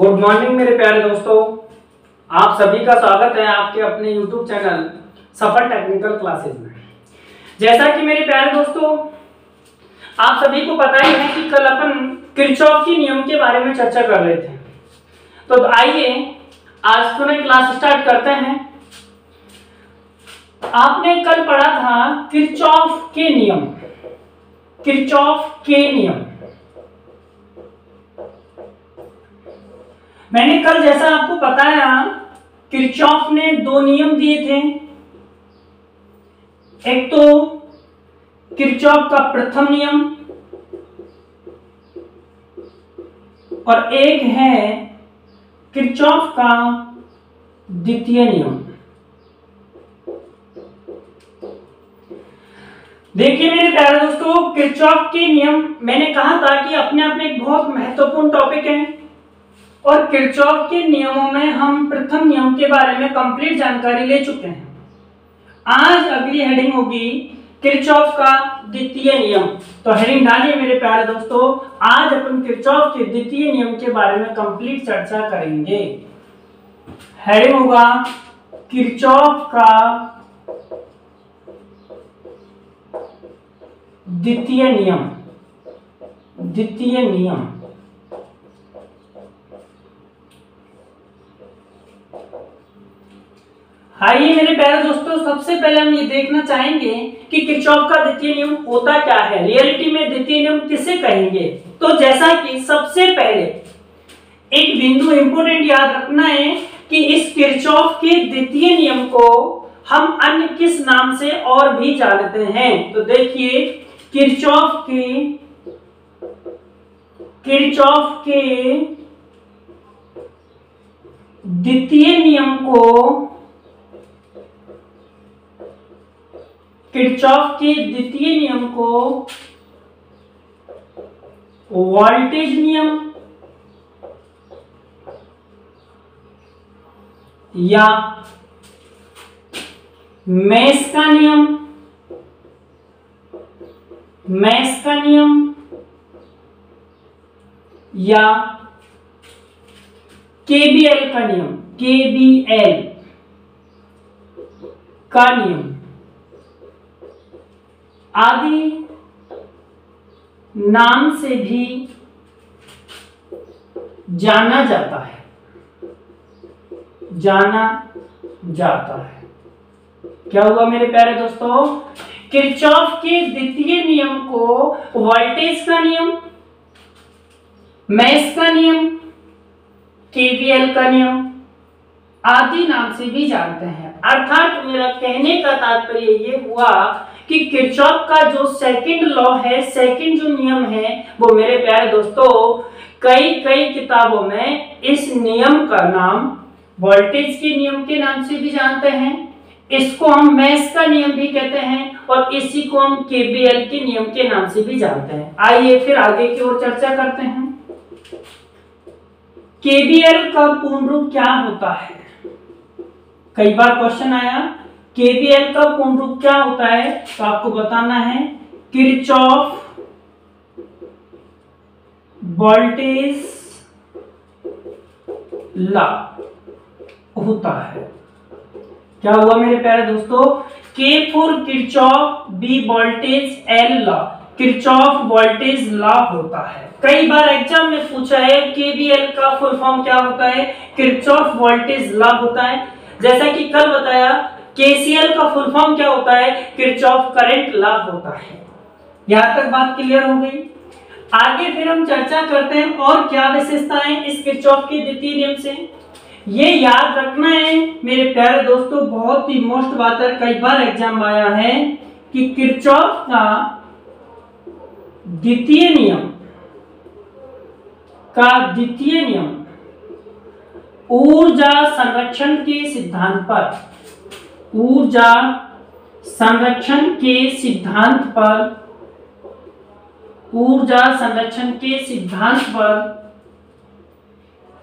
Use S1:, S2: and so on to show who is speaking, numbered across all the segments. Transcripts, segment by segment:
S1: Good morning मेरे प्यारे दोस्तों, आप सभी का स्वागत है आपके अपने YouTube चैनल सफल टेक्निकल क्लासेस में। जैसा कि मेरे प्यारे दोस्तों आप सभी को पता ही है कि कल अपन किरचॉफ के नियम के बारे में चर्चा कर रहे थे, तो आइए आज पुनः क्लास स्टार्ट करते हैं। आपने कल पढ़ा था किरचॉफ के नियम। किरचॉफ के नियम मैंने कल जैसा आपको बताया, किरचॉफ ने दो नियम दिए थे। एक तो किरचॉफ का प्रथम नियम और एक है किरचॉफ का द्वितीय नियम। देखिए मेरे प्यारे दोस्तों, किरचॉफ के नियम मैंने कहा था कि अपने आप में एक बहुत महत्वपूर्ण टॉपिक है और किरचॉफ के नियमों में हम प्रथम नियम के बारे में कंप्लीट जानकारी ले चुके हैं। आज अगली हेडिंग होगी किरचॉफ का द्वितीय नियम। तो हेडिंग डालिए मेरे प्यारे दोस्तों, आज अपन किरचॉफ के द्वितीय नियम के बारे में कंप्लीट चर्चा करेंगे। हेडिंग होगा किरचॉफ का द्वितीय नियम। द्वितीय नियम आइए मेरे प्यारे दोस्तों, सबसे पहले हम ये देखना चाहेंगे कि किरचॉफ का द्वितीय नियम होता क्या है, रियलिटी में द्वितीय नियम किसे कहेंगे। तो जैसा कि सबसे पहले एक बिंदु इंपोर्टेंट याद रखना है कि इस किरचॉफ के द्वितीय नियम को हम अन्य किस नाम से और भी जानते हैं। तो देखिए किरचॉफ के द्वितीय नियम को किरचॉफ के द्वितीय नियम को वोल्टेज नियम या मेश का नियम या केबीएल का नियम आदि नाम से भी जाना जाता है। क्या हुआ मेरे प्यारे दोस्तों, किरचॉफ के द्वितीय नियम को वोल्टेज का नियम, मेश का नियम, केवीएल का नियम आदि नाम से भी जानते हैं। अर्थात मेरा कहने का तात्पर्य ये हुआ कि किरचॉफ का जो सेकंड लॉ है, सेकंड जो नियम है, वो मेरे प्यारे दोस्तों कई किताबों में इस नियम का नाम वोल्टेज के नियम के नाम से भी जानते हैं, इसको हम मेश का नियम भी कहते हैं और इसी को हम केबीएल के नियम के नाम से भी जानते हैं। आइए फिर आगे की ओर चर्चा करते हैं। केबीएल का पूर्ण रूप क्या होता है? कई बार क्वेश्चन आया केबीएल का पूर्ण रूप क्या होता है, तो आपको बताना है किरचॉफ वोल्टेज लॉ होता है। क्या हुआ मेरे प्यारे दोस्तों, K for Kirchhoff, V voltage, L law, Kirchhoff voltage law होता है। कई बार एग्जाम में पूछा है केबीएल का फुल फॉर्म क्या होता है, किरचॉफ वोल्टेज लॉ होता है। जैसा कि कल बताया केसीएल का फुल फॉर्म क्या होता है, किरचॉफ करंट लॉ होता है। यहां तक बात क्लियर हो गई। आगे फिर हम चर्चा करते हैं और क्या विशेषताएं इस किरचॉफ के द्वितीय नियम से। ये याद रखना है मेरे प्यारे दोस्तों, बहुत ही मोस्ट बात है, कई बार एग्जाम आया है कि किरचॉफ का द्वितीय नियम ऊर्जा संरक्षण के सिद्धांत पर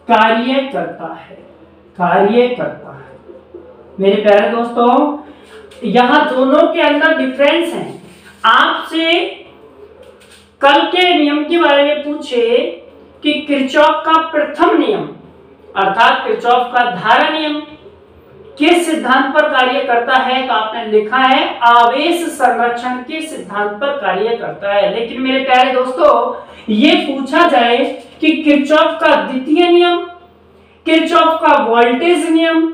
S1: कार्य करता है। मेरे प्यारे दोस्तों यहां दोनों के अंदर डिफरेंस है। आपसे कल के नियम के बारे में पूछे कि किरचॉफ का प्रथम नियम अर्थात किरचॉफ का धारा नियम किस सिद्धांत पर कार्य करता है, तो आपने लिखा है आवेश संरक्षण के सिद्धांत पर कार्य करता है। लेकिन मेरे प्यारे दोस्तों ये पूछा जाए कि किरचॉफ का द्वितीय नियम, किरचॉफ का वोल्टेज नियम,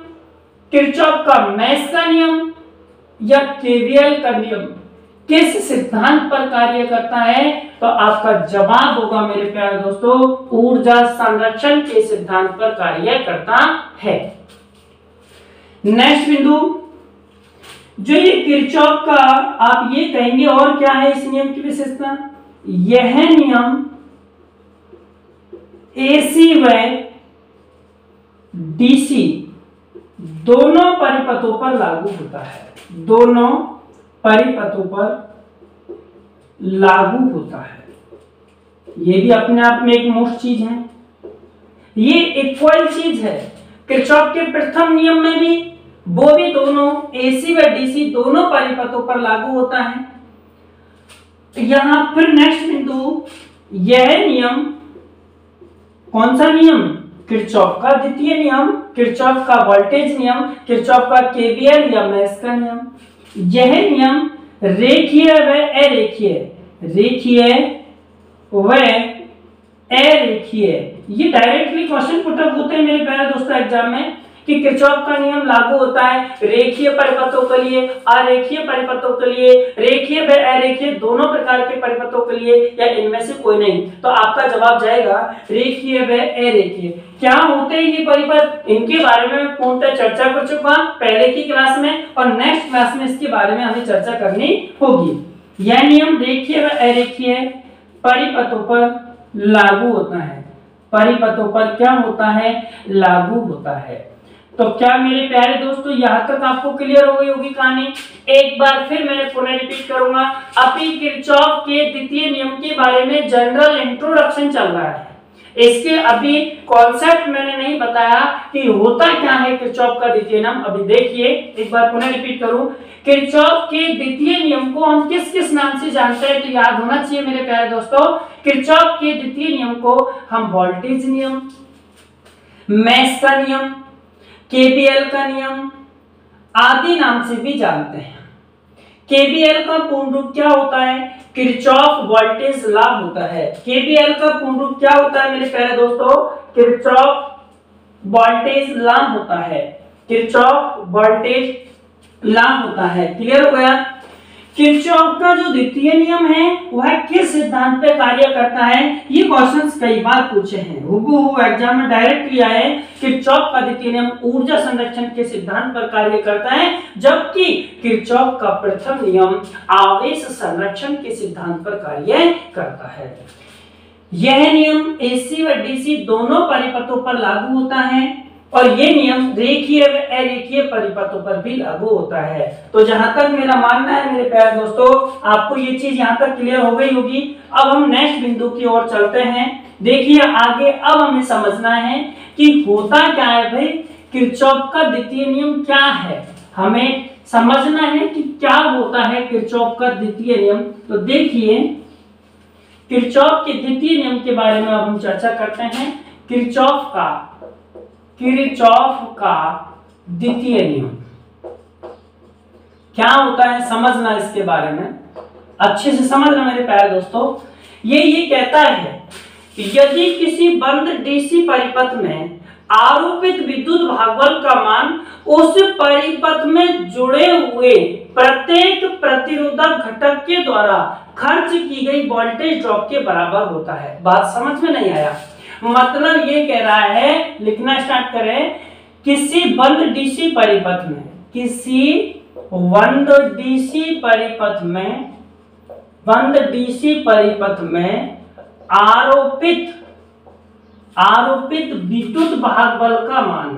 S1: किरचॉफ का मेश का नियम या केवीएल का नियम किस सिद्धांत पर कार्य करता है, तो आपका जवाब होगा मेरे प्यारे दोस्तों ऊर्जा संरक्षण के सिद्धांत पर कार्य करता है। नेक्स्ट बिंदु, जो ये किरचॉफ का आप ये कहेंगे और क्या है इस नियम की विशेषता, यह नियम एसी व डीसी दोनों परिपथों पर लागू होता है, दोनों परिपथों पर लागू होता है। ये भी अपने आप में एक मोस्ट चीज है, ये इक्वल चीज है। किरचॉफ के प्रथम नियम में भी वो भी दोनों एसी व डीसी दोनों परिपथों पर लागू होता है। यहां फिर नेक्स्ट बिंदु, यह नियम कौन सा नियम, किरचॉफ का द्वितीय नियम, किरचॉफ का वोल्टेज नियम, किरचॉफ का केवीएल या मेश का नियम। यह नियम रेखीय व अरेखीय, रेखीय व अरेखीय, ये डायरेक्टली क्वेश्चन पुट अप होते हैं मेरे प्यारे दोस्तों एग्जाम में कि किरचॉफ का नियम लागू होता है रेखीय परिपथों के लिए, अरेखीय परिपथों के लिए, रेखीय व अरेखीय दोनों प्रकार के परिपथों के लिए, या इनमें से कोई नहीं, तो आपका जवाब जाएगा रेखीय व अरेखीय। क्या होते हैं ये परिपथ, इनके बारे में पूर्णतः चर्चा कर चुका पहले की क्लास में, और नेक्स्ट क्लास में इसके बारे में हमें चर्चा करनी होगी। यह नियम रेखीय व अरेखीय परिपथों पर लागू होता है, परिपथों पर क्या होता है, लागू होता है। तो क्या मेरे प्यारे दोस्तों यहां तक आपको क्लियर हो गई होगी कहानी। एक बार फिर मैं पुनः रिपीट करूंगा, अभी किरचॉफ के द्वितीय नियम के बारे में जनरल इंट्रोडक्शन चल रहा है, इसके अभी कॉन्सेप्ट मैंने नहीं बताया कि होता क्या है किरचॉफ का द्वितीय नियम। अभी देखिए एक बार पुनः रिपीट करूं, किरचॉफ के द्वितीय नियम को हम किस किस नाम से जानते हैं, तो याद होना चाहिए मेरे प्यारे दोस्तों, किरचॉफ के द्वितीय नियम को हम वोल्टेज नियम, मेश का नियम, केवीएल का नियम आदि नाम से भी जानते हैं। केवीएल का पूर्ण रूप क्या होता है, किरचॉफ वोल्टेज लॉ होता है। केवीएल का पूर्ण रूप क्या होता है मेरे प्यारे दोस्तों, किरचॉफ वोल्टेज लॉ होता है, किरचॉफ वोल्टेज लॉ होता है। क्लियर हो गया। किरचॉफ का जो द्वितीय नियम है वह किस सिद्धांत पे कार्य करता है, ये क्वेश्चंस कई बार पूछे हैं, हुबहू एग्जाम में डायरेक्ट लिया है। किरचॉफ का द्वितीय नियम ऊर्जा संरक्षण के सिद्धांत पर कार्य करता है, जबकि किरचॉफ का प्रथम नियम आवेश संरक्षण के सिद्धांत पर कार्य करता है। यह नियम एसी व डीसी दोनों परिपथों पर लागू होता है, और ये नियम रेखीय व अरेखीय परिपथों पर भी लागू होता है। तो जहां तक मेरा मानना है मेरे प्यारे दोस्तों, आपको ये चीज यहां तक क्लियर हो गई होगी। अब हम नेक्स्ट बिंदु की ओर चलते हैं। देखिए आगे अब हमें समझना है कि होता क्या है भाई, किरचॉफ का द्वितीय नियम क्या है, हमें समझना है कि क्या होता है किरचॉफ का द्वितीय नियम। तो देखिए किरचॉफ के द्वितीय नियम के बारे में अब हम चर्चा करते हैं। किरचॉफ का द्वितीय नियम क्या होता है, समझना इसके बारे में अच्छे से समझना मेरे प्यारे दोस्तों। ये कहता है कि यदि किसी बंद डीसी परिपथ में आरोपित विद्युत भागबल का मान उस परिपथ में जुड़े हुए प्रत्येक प्रतिरोधक घटक के द्वारा खर्च की गई वोल्टेज ड्रॉप के बराबर होता है। बात समझ में नहीं आया, मतलब ये कह रहा है, लिखना स्टार्ट करें, किसी बंद डीसी परिपथ में, किसी बंद डीसी परिपथ में आरोपित विद्युत वाहक बल का मान,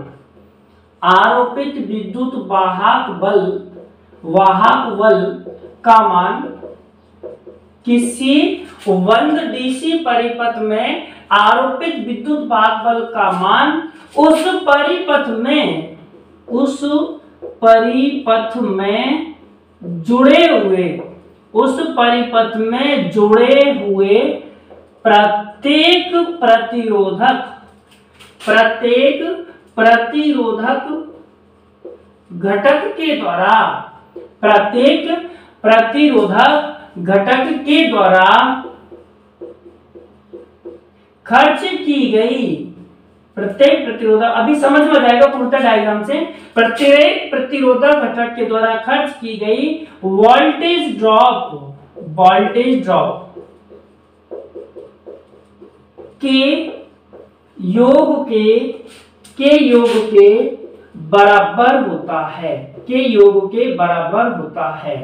S1: आरोपित विद्युत वाहक बल का मान किसी बंद डीसी परिपथ में आरोपित विद्युत वाहक बल का मान उस परिपथ में जुड़े हुए प्रत्येक प्रतिरोधक प्रत्येक प्रतिरोधक घटक के द्वारा, प्रत्येक प्रतिरोधक घटक के द्वारा खर्च की गई, प्रत्येक प्रतिरोधक, अभी समझ में आ जाएगा पूर्णतः डायग्राम से, प्रत्येक प्रतिरोधक घटक के द्वारा खर्च की गई वोल्टेज ड्रॉप, वोल्टेज ड्रॉप के योग के बराबर होता है, के योग के बराबर होता है,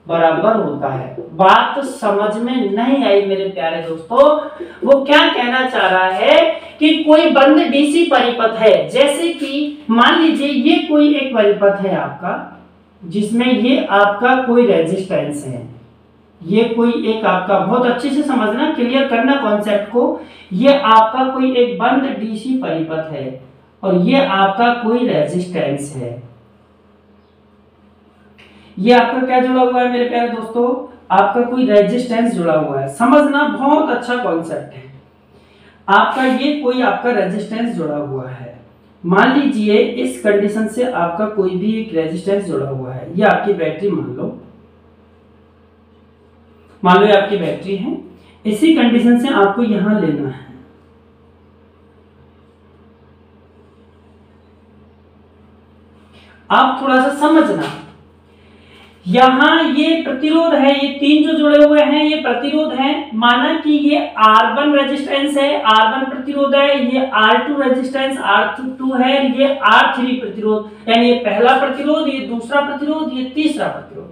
S1: बराबर होता है। बात समझ में नहीं आई मेरे प्यारे दोस्तों। वो क्या कहना चाह रहा है कि कोई बंद डीसी परिपथ है, जैसे कि मान लीजिए ये कोई एक परिपथ है आपका, जिसमें ये आपका कोई रेजिस्टेंस है, ये कोई एक आपका, बहुत अच्छे से समझना, क्लियर करना कॉन्सेप्ट को, ये आपका कोई एक बंद डीसी परिपथ है और ये आपका कोई रेजिस्टेंस है। ये आपका क्या जुड़ा हुआ है मेरे प्यारे दोस्तों, आपका कोई रेजिस्टेंस जुड़ा हुआ है। समझना, बहुत अच्छा कॉन्सेप्ट है। आपका ये कोई आपका रेजिस्टेंस जुड़ा हुआ है, मान लीजिए इस कंडीशन से आपका कोई भी एक रेजिस्टेंस जुड़ा हुआ है, ये आपकी बैटरी मान लो ये आपकी बैटरी है। इसी कंडीशन से आपको यहां लेना है, आप थोड़ा सा समझना, यहां ये प्रतिरोध है, ये तीन जो जुड़े हुए हैं ये प्रतिरोध है। माना कि ये R1 रेजिस्टेंस है, R1 प्रतिरोध है, ये R2 रेजिस्टेंस R2 है, ये R3 प्रतिरोध, यानी ये पहला प्रतिरोध, ये दूसरा प्रतिरोध, ये तीसरा प्रतिरोध।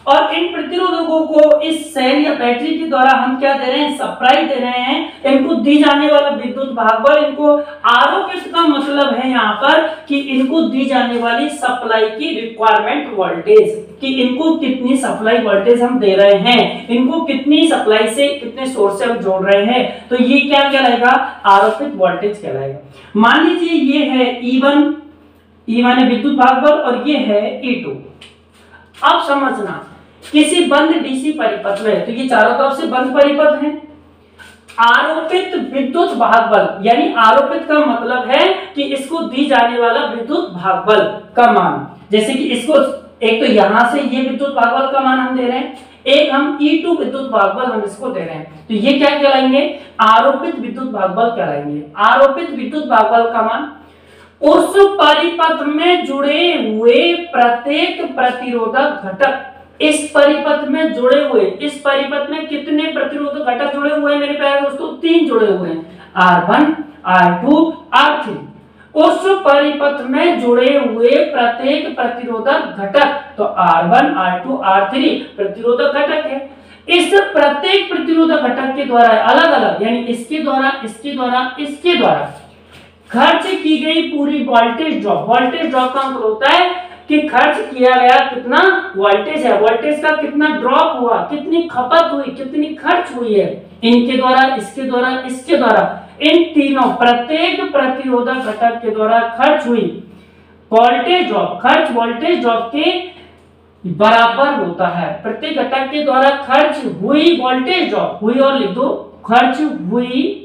S1: और इन प्रतिरोधकों को इस सेल या बैटरी के द्वारा हम क्या दे रहे हैं, सप्लाई दे रहे हैं। इनको दी जाने वाला विद्युत भागबल, इनको आरोपित का मतलब है यहाँ पर कि इनको दी जाने वाली सप्लाई की रिक्वायरमेंट वोल्टेज, कि इनको कितनी सप्लाई वोल्टेज हम दे रहे हैं, इनको कितनी सप्लाई से, कितने सोर्स से हम जोड़ रहे हैं, तो ये क्या कहलाएगा, आरोपित वोल्टेज कहलाएगा। मान लीजिए ये है E1 है विद्युत भागबल और ये है E2। अब समझना, किसी बंद डीसी परिपथ में, तो ये चारों तरफ से बंद परिपथ है, आरोपित विद्युत भागबल, यानी आरोपित का मतलब है कि इसको दी जाने वाला विद्युत भागबल का मान, जैसे कि इसको एक तो यहां से ये विद्युत भागबल का मान हम दे रहे हैं, एक हम E2 विद्युत भागबल हम इसको दे रहे हैं, तो ये क्या कहलाएंगे, आरोपित विद्युत भागबल कहलाएंगे। आरोपित विद्युत भागबल का मान उस परिपथ में जुड़े हुए प्रत्येक प्रतिरोधक घटक, इस परिपथ में जुड़े हुए, इस परिपथ में कितने प्रतिरोधक घटक जुड़े हुए हैं मेरे प्यारे दोस्तों, तीन जुड़े हुए हैं, R1 R2 R3। उस परिपथ में जुड़े हुए प्रत्येक प्रतिरोधक घटक, तो R1 R2 R3 प्रतिरोधक घटक है। इस प्रत्येक प्रतिरोधक घटक के द्वारा अलग अलग, यानी इसके द्वारा, इसके द्वारा, इसके द्वारा खर्च की गई पूरी वोल्टेज ड्रॉप, वोल्टेज ड्रॉप का मतलब होता है कि खर्च किया गया कितना वोल्टेज है, वोल्टेज का कितना ड्रॉप हुआ, कितनी खपत हुई, कितनी खर्च हुई है, इनके द्वारा, इसके द्वारा, इसके द्वारा, इन तीनों प्रत्येक प्रतिरोधक घटक के द्वारा खर्च हुई वोल्टेज ड्रॉप, खर्च वोल्टेज ड्रॉप के बराबर होता है। प्रत्येक घटक के द्वारा खर्च हुई वोल्टेज ड्रॉप, हुई और लिख दो, खर्च हुई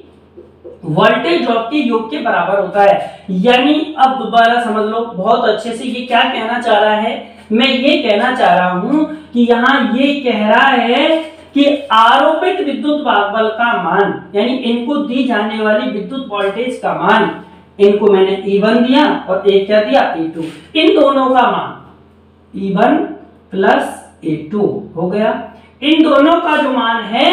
S1: वोल्टेज ड्रॉप के योग के बराबर होता है। यानी अब दोबारा समझ लो बहुत अच्छे से, ये क्या कहना चाह रहा है, मैं ये कहना चाह रहा हूं कि यहाँ ये कह रहा है कि आरोपित विद्युत भागबल का मान, यानी इनको दी जाने वाली विद्युत वोल्टेज का मान, इनको मैंने E1 दिया और एक क्या दिया, E2, इन दोनों का मान E1 प्लस E2 हो गया। इन दोनों का जो मान है,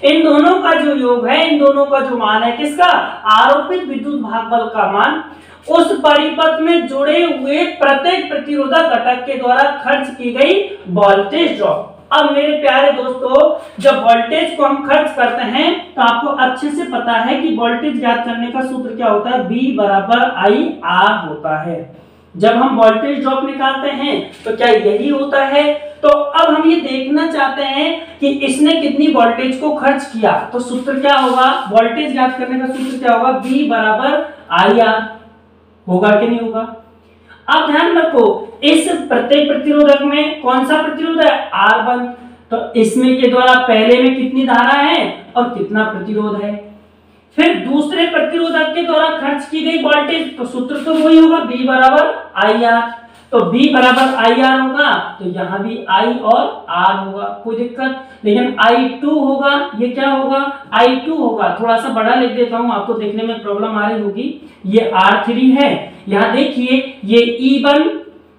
S1: इन दोनों का जो योग है, इन दोनों का जो मान है किसका, आरोपित विद्युत भागबल का मान उस परिपथ में जुड़े हुए प्रत्येक प्रतिरोधक घटक के द्वारा खर्च की गई वोल्टेज ड्रॉप। अब मेरे प्यारे दोस्तों, जब वोल्टेज को हम खर्च करते हैं तो आपको अच्छे से पता है कि वोल्टेज ज्ञात करने का सूत्र क्या होता है, V बराबर IR होता है। जब हम वोल्टेज ड्रॉप निकालते हैं तो क्या यही होता है। तो अब हम ये देखना चाहते हैं कि इसने कितनी वोल्टेज को खर्च किया, तो सूत्र क्या होगा, वोल्टेज ज्ञात करने का सूत्र क्या होगा, V बराबर IR होगा कि नहीं होगा। अब ध्यान रखो, इस प्रत्येक प्रतिरोधक में कौन सा प्रतिरोध है, R1, तो इसमें के द्वारा पहले में कितनी धारा है और कितना प्रतिरोध है, फिर दूसरे प्रतिरोधक के द्वारा खर्च की गई वोल्टेज, तो सूत्र तो वही होगा, V बराबर आई आर। तो V बराबर आई आर होगा, तो यहाँ भी I और R होगा, कोई दिक्कत। लेकिन I2 होगा, ये क्या होगा, I2 होगा। थोड़ा सा बड़ा लिख देता हूँ, आपको देखने में प्रॉब्लम आ रही होगी। ये R3 है, यहाँ देखिए ये E1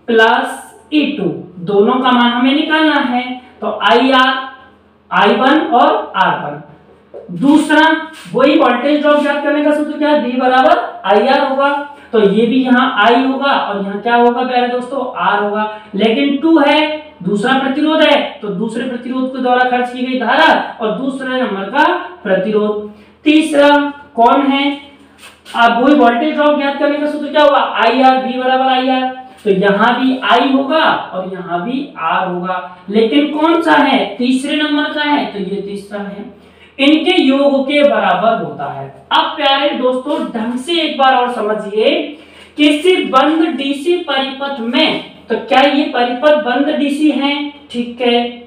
S1: प्लस E2 दोनों का मान हमें निकालना है, तो I1 और R1। दूसरा वही वोल्टेज ड्रॉप ज्ञात करने का सूत्र क्या है, V बराबर आई आर होगा, तो ये भी यहाँ I होगा और यहाँ क्या होगा प्यारे दोस्तों, R होगा। लेकिन 2 है, दूसरा प्रतिरोध है, तो दूसरे प्रतिरोध के द्वारा खर्च की गई धारा और दूसरे नंबर का प्रतिरोध। तीसरा कौन है, अब वही वोल्टेज ड्रॉप ज्ञात करने का सूत्र क्या होगा, आई आर, V बराबर आई आर, तो यहाँ भी I होगा और यहाँ भी R होगा। लेकिन कौन सा है, तीसरे नंबर का है, तो ये तीसरा है, इनके योग के बराबर होता है। अब प्यारे दोस्तों ढंग से एक बार और समझिए, किसी बंद डीसी परिपथ में, तो क्या ये परिपथ बंद डीसी है, ठीक है।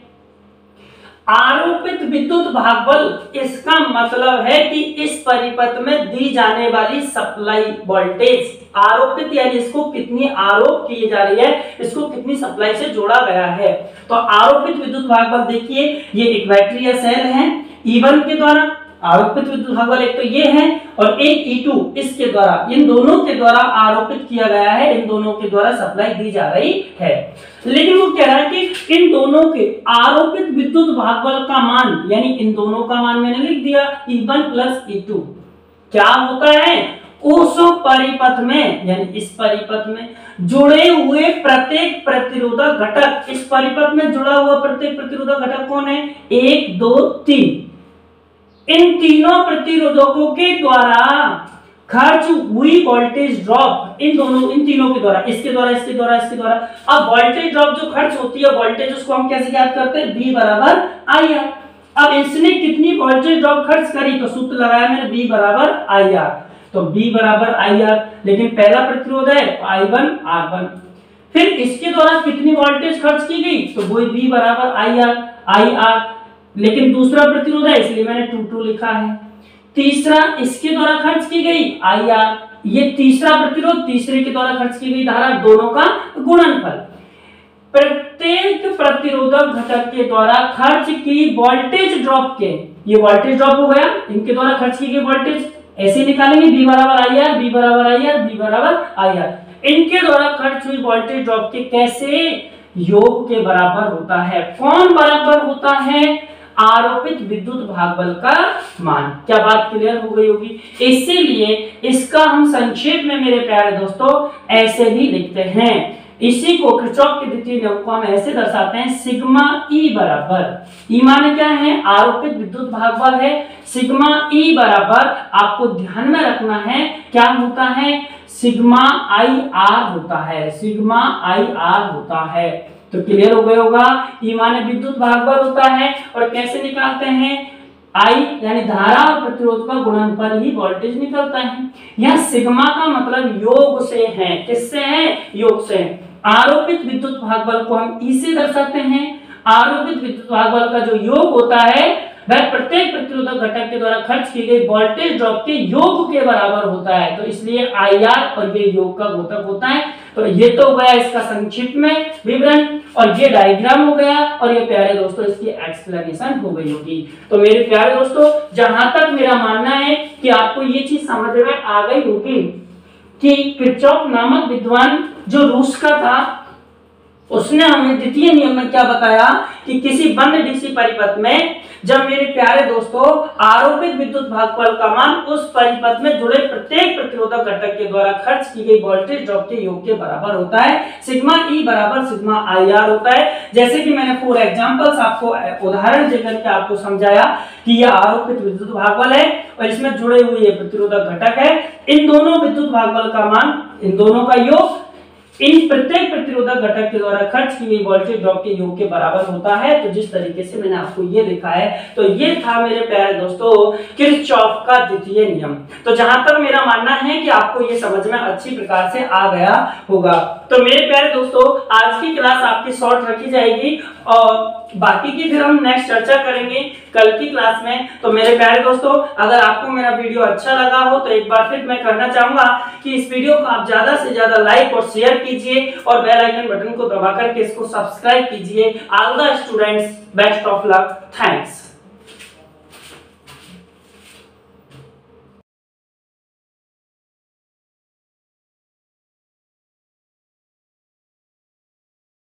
S1: आरोपित विद्युत भागबल, इसका मतलब है कि इस परिपथ में दी जाने वाली सप्लाई वोल्टेज, आरोपित यानी इसको कितनी आरोप की जा रही है, इसको कितनी सप्लाई से जोड़ा गया है। तो आरोपित विद्युत भागबल देखिए, ये एक बैटरी या सेल है, E1 के द्वारा आरोपित विद्युत भागबल एक तो ये है और एक E2 इसके द्वारा, इन दोनों के द्वारा आरोपित किया गया है, इन दोनों के द्वारा सप्लाई दी जा रही है। लेकिन वो कह रहा है कि इन दोनों के आरोपित विद्युत भागबल का मान, यानी इन दोनों का मान मैंने लिख दिया E1 प्लस E2 क्या होता है, उस परिपथ में यानी इस परिपथ में जुड़े हुए प्रत्येक प्रतिरोधक घटक, इस परिपथ में जुड़ा हुआ प्रत्येक प्रतिरोधक घटक कौन है, 1 2 3, इन तीनों प्रतिरोधकों के द्वारा खर्च हुई वोल्टेज ड्रॉप, इन तीनों के द्वारा, इसके द्वारा, इसके द्वारा, इसके द्वारा। अब वोल्टेज ड्रॉप जो खर्च होती है वोल्टेज, उसको हम कैसे ज्ञात करते हैं, V बराबर आई आर। अब इसने कितनी वोल्टेज ड्रॉप खर्च करी, तो सूत्र लगाया मैंने V बराबर आई आर, तो V बराबर आई आर। लेकिन पहला प्रतिरोध है I1 R1, फिर इसके द्वारा कितनी वोल्टेज खर्च की गई, तो वो V बराबर आई आर। लेकिन दूसरा प्रतिरोध है इसलिए मैंने 2 लिखा है। तीसरा इसके द्वारा खर्च की गई आई आर, ये तीसरा प्रतिरोध, तीसरे के द्वारा खर्च की गई धारा, दोनों का गुणनफल। प्रत्येक प्रतिरोधक घटक के द्वारा खर्च की वोल्टेज ड्रॉप के, ये वोल्टेज ड्रॉप हो गया, इनके द्वारा खर्च की गई वोल्टेज ऐसे निकालेंगे, V बराबर आई आर, V बराबर आई आर, V बराबर आई आर। इनके द्वारा खर्च हुई वोल्टेज ड्रॉप के कैसे, योग के बराबर होता है। कौन बराबर होता है, आरोपित विद्युत भागबल का मान। क्या बात क्लियर हो गई होगी। इसीलिए इसका हम संक्षेप में मेरे प्यारे दोस्तों ऐसे ही लिखते हैं, इसी को किरचॉफ के द्वितीय नियम को हम ऐसे दर्शाते हैं, सिग्मा ई बराबर, ई माने क्या है, आरोपित विद्युत भागबल है, सिग्मा ई बराबर आपको ध्यान में रखना है क्या होता है, सिग्मा आई आर होता है, सिग्मा आई आर होता है। तो क्लियर हो गया होगा, ई माने विद्युत भागबल होता है और कैसे निकालते हैं, आई यानी धारा और प्रतिरोध का गुणनफल ही वोल्टेज निकलता है। यह सिग्मा का मतलब योग से है, किससे है, योग से। आरोपित विद्युत भागबल को हम ई से दर्शाते हैं, आरोपित विद्युत भागबल का जो योग होता है वह प्रत्येक प्रतिरोधक घटक के द्वारा खर्च की गई वोल्टेज ड्रॉप के योग के बराबर होता है, तो इसलिए आई आर और ये योग का घटक होता है। तो ये तो हो गया इसका संक्षिप्त में विवरण और ये डायग्राम हो गया और ये प्यारे दोस्तों इसकी एक्सप्लेनेशन हो गई होगी। तो मेरे प्यारे दोस्तों जहां तक मेरा मानना है कि आपको ये चीज समझ में आ गई होगी कि किरचॉफ नामक विद्वान जो रूस का था उसने हमें द्वितीय नियम में क्या बताया कि किसी बंद डीसी परिपथ में जब मेरे प्यारे दोस्तों आरोपित विद्युत भागफल का मान उस परिपथ में जुड़े प्रत्येक प्रतिरोधक घटक के द्वारा खर्च की गई वोल्टेज ड्रॉप के योग के बराबर होता है, सिग्मा ई बराबर सिग्मा आई आर होता है। जैसे कि मैंने 4 एग्जांपल्स आपको उदाहरण देकर के आपको समझाया कि यह आरोपित विद्युत भागफल है और इसमें जुड़े हुए ये प्रतिरोधक घटक है, इन दोनों विद्युत भागफल का मान, इन दोनों का योग इन प्रत्येक प्रतिरोधक घटक के द्वारा खर्च की गई वोल्टेज ड्रॉप के योग के बराबर होता है। तो जिस तरीके से मैंने आपको ये लिखा है, तो ये था मेरे प्यारे दोस्तों किरचॉफ का द्वितीय नियम। तो जहां तक मेरा मानना है कि आपको ये समझ में अच्छी प्रकार से आ गया होगा। तो मेरे प्यारे दोस्तों, आज की क्लास आपकी शॉर्ट रखी जाएगी और बाकी की फिर हम नेक्स्ट चर्चा करेंगे कल की क्लास में। तो मेरे प्यारे दोस्तों, अगर आपको मेरा वीडियो अच्छा लगा हो तो एक बार फिर मैं कहना चाहूंगा कि इस वीडियो को आप ज्यादा से ज्यादा लाइक और शेयर कीजिए और बेल आइकन बटन को दबा करके इसको सब्सक्राइब कीजिए। All the students, best of luck, thanks.